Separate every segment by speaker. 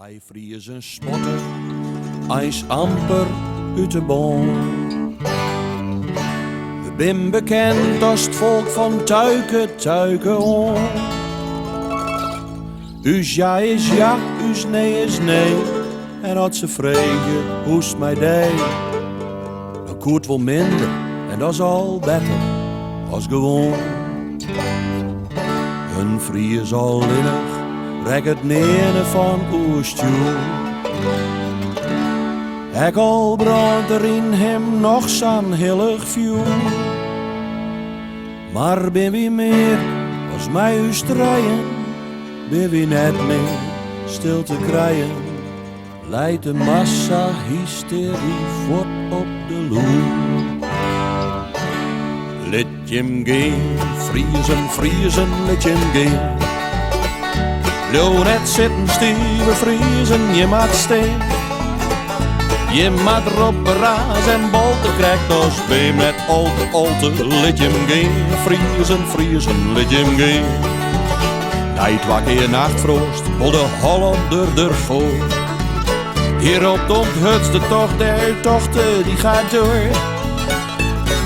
Speaker 1: Hij vries een spotter, hij is amper uit de boom. We zijn bekend als het volk van tuiken om. Us ja is ja, us nee is nee. En als ze vregen, hoest mij deed. Dan koert wel minder, en dat is al beter als gewoon. Een Fries al innig, rek het neer van oestjoe. Hek al brandt er in hem nog zo'n hillig vuur. Maar ben wie meer als mij u strijden, ben wie net meer stil te krijgen. Leidt de massa hysterie voort op de loer. Let je hem gaan, vriezen, let je hem gaan. Blijf net zitten, stieven vriezen, je maakt steen. Je maakt erop raas en bolten krijgt als beem met olte, let je hem gaan. Vriezen, let je hem gaan. Nijd wakker je nachtroost, vol de Hollander ervoor. Hier op de onthutste tocht der tochten, die gaat door.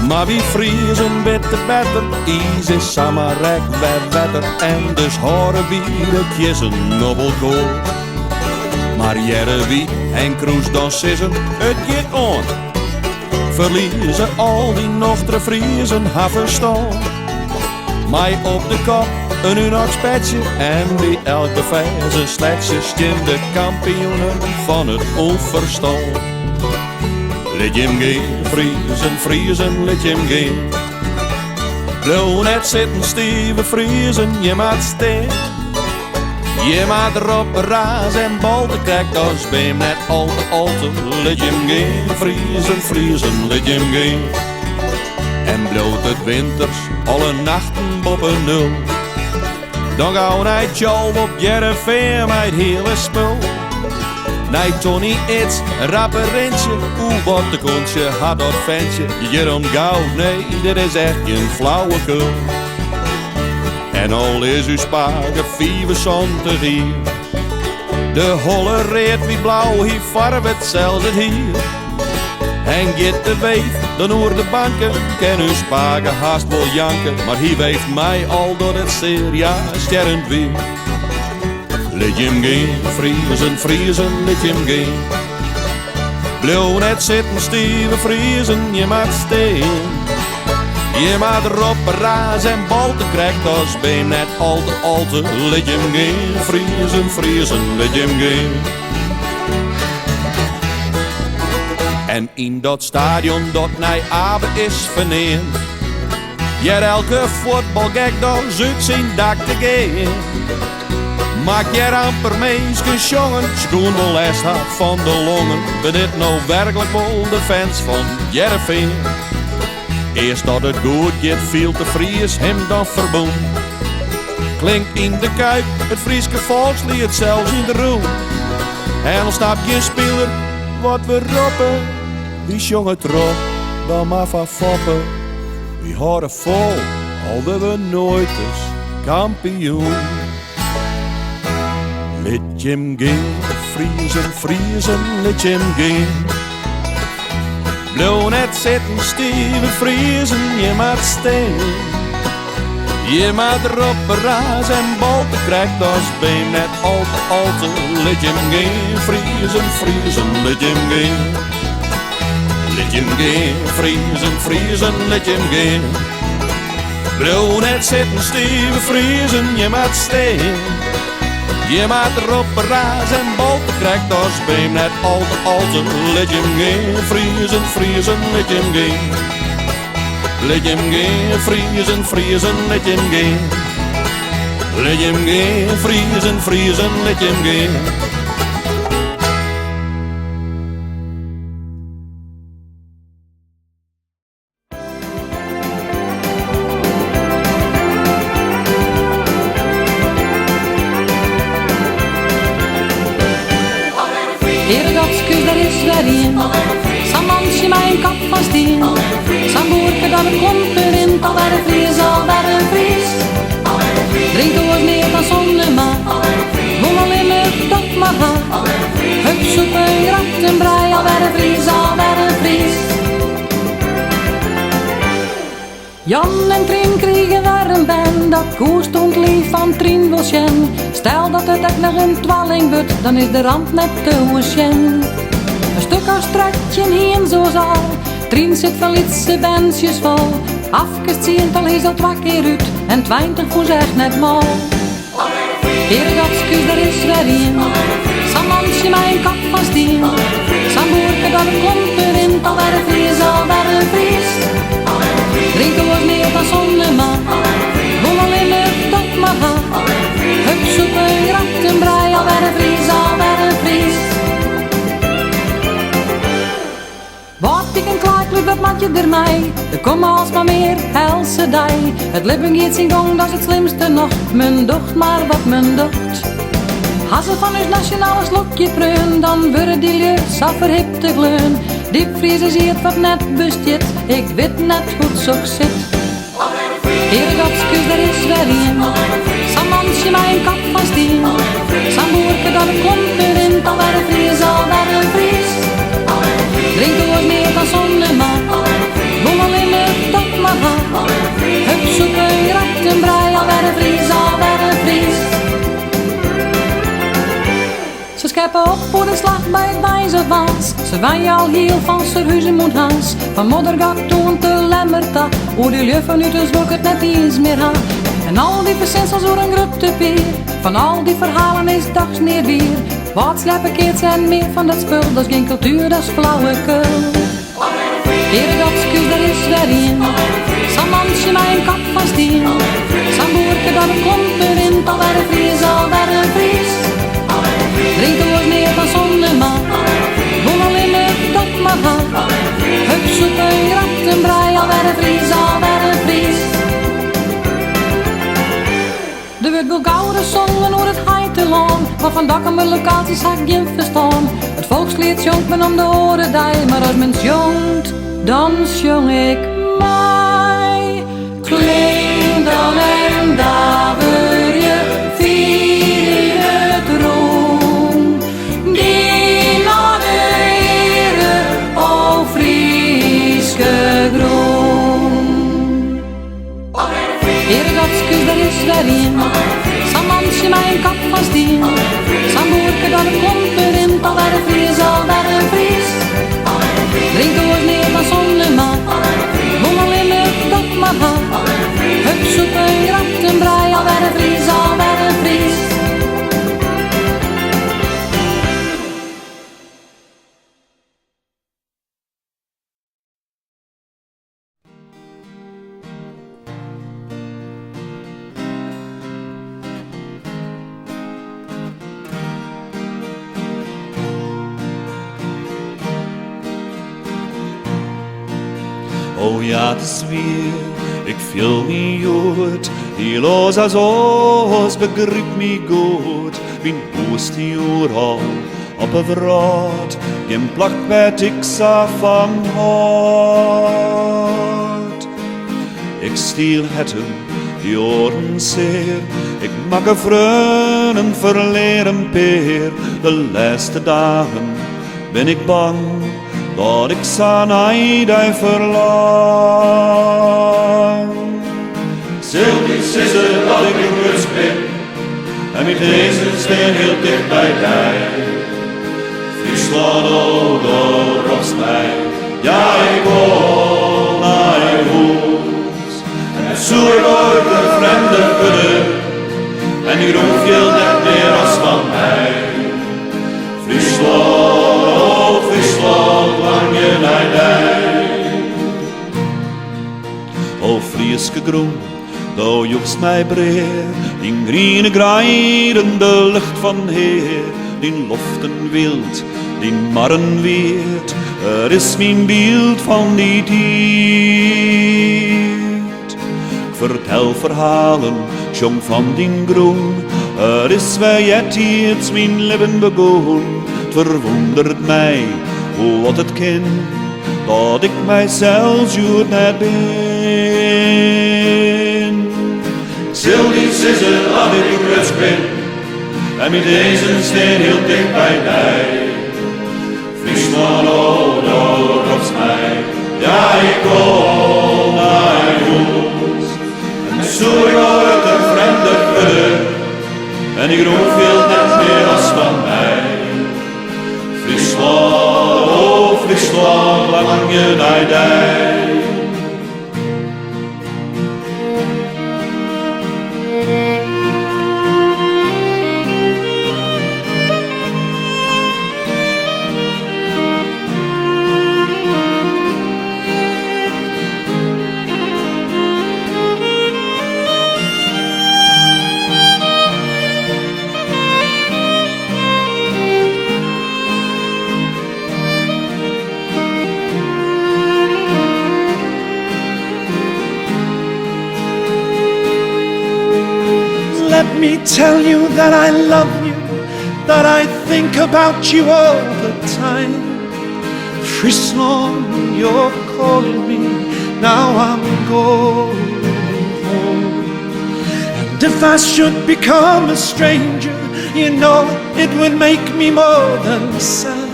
Speaker 1: Maar wie vriezen bitter beter, is is samarek bij wetter. En dus horen wie de kiezen nobbelkoor. Maar jere wie en kroes dan sissen, het geht on. Verliezen al die nochtere Friezen haven staan. Mij op de kop, een Unox petje en wie elke vijf een sletje stien de kampioenen van het onverstand. Let je hem gaan, vriezen, let je hem gaan. Blijf net zitten, stieven vriezen, je maakt steen. Je maakt erop raas en bolten krijgt als beem net alte, let je hem gaan. Vriezen, let je hem gaan. En bloot het winters alle nachten op een nul. Dan gaan hij Joe op Jereveen met het hele spul. Nee, Tony, iets, rapperintje, hoe wat de kontje had dat ventje. Jeroen Gauw, nee, dit is echt geen flauwekul. En al is uw spagen 75 hier. De holle reet wie blauw, hier farvet zelfs het hier. En get de weef, dan hoor de banken, ken uw spagen haast wel janken. Maar hier weeft mij al door het zeer, ja, sterrend weer. Let je hem gaan, vriezen, let je hem gaan. Blijf net zitten, stieven vriezen, je maakt steen. Je maakt erop raas en bolten krijgt als beem net alte, let je hem gaan. Vriezen, let je hem gaan. En in dat stadion dat naar Abe is verneemd. Ja, elke voetbalgek dan zoekt zijn dak te gaan. Maak jij amper meeskens jongen, schoen wel last had van de longen. Ben dit nou werkelijk wel de fans van Jereveen? Eerst dat het goed gaat, viel te Fries hem dan verboen. Klinkt in de Kuip, het Frieske volkslied zelfs in de roem. En dan stap je speler, wat we roepen. Wie zong het erop, dan maar van foppen. Wie horen vol, al willen we nooit eens kampioen. Let je hem gaan, vriezen, let je hem gaan. Blijf net zitten, stieven vriezen, je maakt steen. Je maakt erop raas en bolten krijgt als beem net alte, let je hem gaan. Vriezen, let je hem gaan. Let je hem gaan, vriezen, let je hem gaan. Blijf net zitten, stieven vriezen, je maakt steen. Je maakt erop raas en bolten krijgt als beem net alte, let je hem gaan. Vriezen, let je hem gaan. Let je hem gaan, vriezen, let je hem gaan. Let je hem gaan, vriezen, let je hem gaan.
Speaker 2: Herendatskus, daar is weer een. Zo'n mansje met een kap van steen. Zo'n boerke dat een klompen in. Al bij de Fries, al bij de Fries. Drinkt oors meer dan zonder maar. Moet alleen maar dat maar gaan. dat koers stond lief van Trien wil sjen. Stel dat het echt nog een twalling wordt, dan is de rand net te sjen. Een stuk als stratje heen zo zal. Trien zit van lietse bensjes vol. Afgezien al is al 2 keer uit en 20 voor zegt net mal. Heergatskes, daar is weer een. Sam mansje mijn kap van steen. Sam boerke dat de klompen in. Al werden vries, al werden vries. Drinken wordt meer dan zonneman. Woon al in het top maar ha. Hup soepen, grachten, brei. Al werden vries, al werden vries. Wat ik een klaarklub, dat maakt je er mij. Er komen alsmaar meer helse dij. Het lippen gaat zijn gang, dat is het slimste nog. Mijn docht, maar wat mijn docht. Als ze van ons nationale slokje preun, dan worden die lucht zo verhipt te gleun. Diepvriezen zie het wat net bestjet. Ik weet net hoe het zo zit. Heergatskes, daar is weer een. Sam mansje mijn kap van steen. Sam boerke dat de klompen in. Al werden vries, al werden vries. Drinken wordt meer dan zonneman. Woon al in het top maar ha. Hup zoeken, grachten, brei. Al werden vries, al werden vries. Ze scheppen op voor de slag bij het wijzerwaas. Ze wijnen al heel van Serhuizen moet haas. Van Moddergat toen te Lemmerta. Hoe de juffen uit de zwok het net eens meer ha. En al die verzinsels door een grote peer. Van al die verhalen is dags meer weer. Wat sleppenkeert zijn meer van dat spul. Dat is geen cultuur, dat is flauwekul. Heergatskes, daar is weer een. Sam mansje mijn kap van steen. Sam boerke dat de klompen in. Al werden vries, al werden vries. Drinken wordt meer dan zonneman. Woon al in het top maar ha. Hup soepen, grachten, brei. Al werden vries, al werden vries. Er wordt wel gouden zongen door het heitelaan. Maar van dakken met locaties had ik geen verstaan. Het volkslied jongt men om de oren dij. Maar als men jongt, dan jong ik mij. Klinkt dan en daver je vier het roem. Die naar de Heere, o Frieske groen. Heergatskes, daar is weer een. Sam mansje mijn kap van steen. Sam boerke dat de klompen in. Al werden vries, al werden vries. Drinken wordt meer dan zonneman. Woon al in het top maar ha. Hup soepen, grachten, brei. Al werden vries, al werden vries.
Speaker 3: Oh ja, het is weer, ik viel me goed. Die los als ons begrijp me goed. Mijn boos die al op een verraad. Geen plakt met ik sa van hart. Ik stiel het hem, die oren zeer. Ik mag een vrienden verleren peer. De laatste dagen ben ik bang. Dat ik sa naar die verlang. Sylvie zitten dat ik in rust ben. En met deze steen heel dicht bij mij. Friesland, oh, daar rost mij. Ja, ik wil naar je huis. En zoek ik ooit een vreemde kudde. En die roep je net meer als van mij. Friesland, oh, Friesland, lang je naar mij. O Frieske groen, thou joegst mij breer, die groene grijden, de lucht van Heer, die loften wild, die marren weert, is mijn beeld van die tijd. Ik vertel verhalen, jong van die groen, is wij het iets mijn leven begon. Het verwondert mij, hoe wat het ken, dat ik mijzelf juist net ben. Sylvie zitten dat ik rust ben, en met deze steen heel dicht bij mij. Friesland, oh, daar roept mij, ja, ik kom naar je huis. En zo ik ooit En ik roep veel net meer als van mij. Friesland, oh Friesland, lang je naar dij.
Speaker 4: Let me tell you that I love you, that I think about you all the time. Friesland, you're calling me, now I'm going home. And if I should become a stranger, you know it would make me more than sad.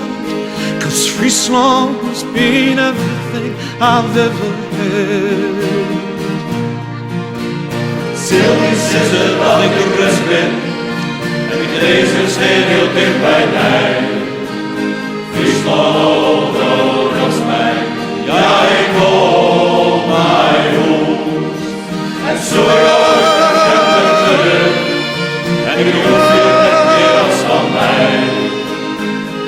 Speaker 4: 'Cause Friesland's been everything I've ever had.
Speaker 3: Sylvie zegt dat ik de rust ben. En ik deze steen heel dicht bij mij. Friesland, oh, dat is mij. Ja, ik hoor mijn hoofd. En zo en ik roep veel net meer als van mij.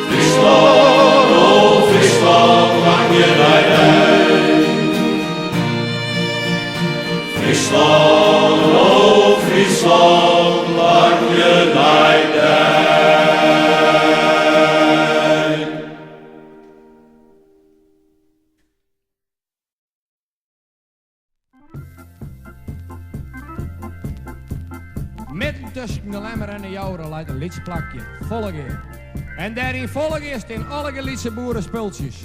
Speaker 3: Friesland, oh Friesland, lang je naar mij. Friesland, oh Friesland, lang je naar mij.
Speaker 5: Midden tussen de lemmer en de jouren lijkt een liedje plakje, volgeer. En daarin volgeer staan alle liedse boerenspultjes.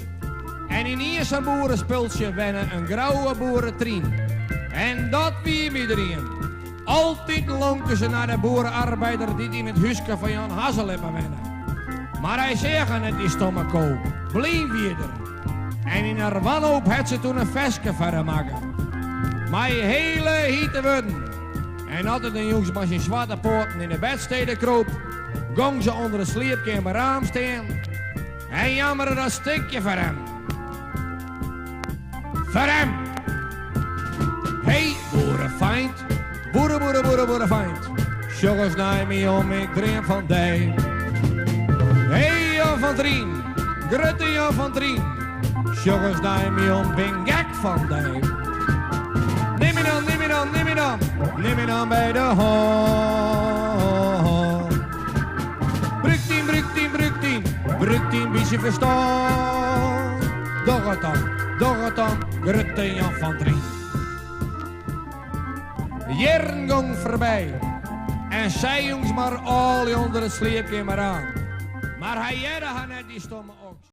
Speaker 5: En in eerste boerenspultje wennen een grauwe boerentrien. En dat wie iedereen. Altijd lonken ze naar de boerenarbeider die in het huisje van Jan Hasselippen wennen. Maar hij zegt net die stomme koop, blijf hier er. En in haar wanhoop had ze toen een vestje verder maken. Maar hele hitte worden. En altijd een jongens met zijn zwarte poorten in de bedsteden kroop, gong ze onder de sleepkamer raam staan en jammerde dat stukje voor hem. Voor hem! Hey, boerenfeind, boerenfeind, jongens naar me om, ik dream van dij. Hey, Jan van Trien, grutte Jan van Trien, jongens naar me om, ben gek van dij. Neem me dan, neem me dan, neem me dan, neem me dan bij de hand. Bruk tien, beetje verstand. Doch het dan, grutte Jan van Trien. Jaren gong voorbij en zij jongens maar al onder het sleepje maar aan. Maar hij jerde haar net die stomme oks.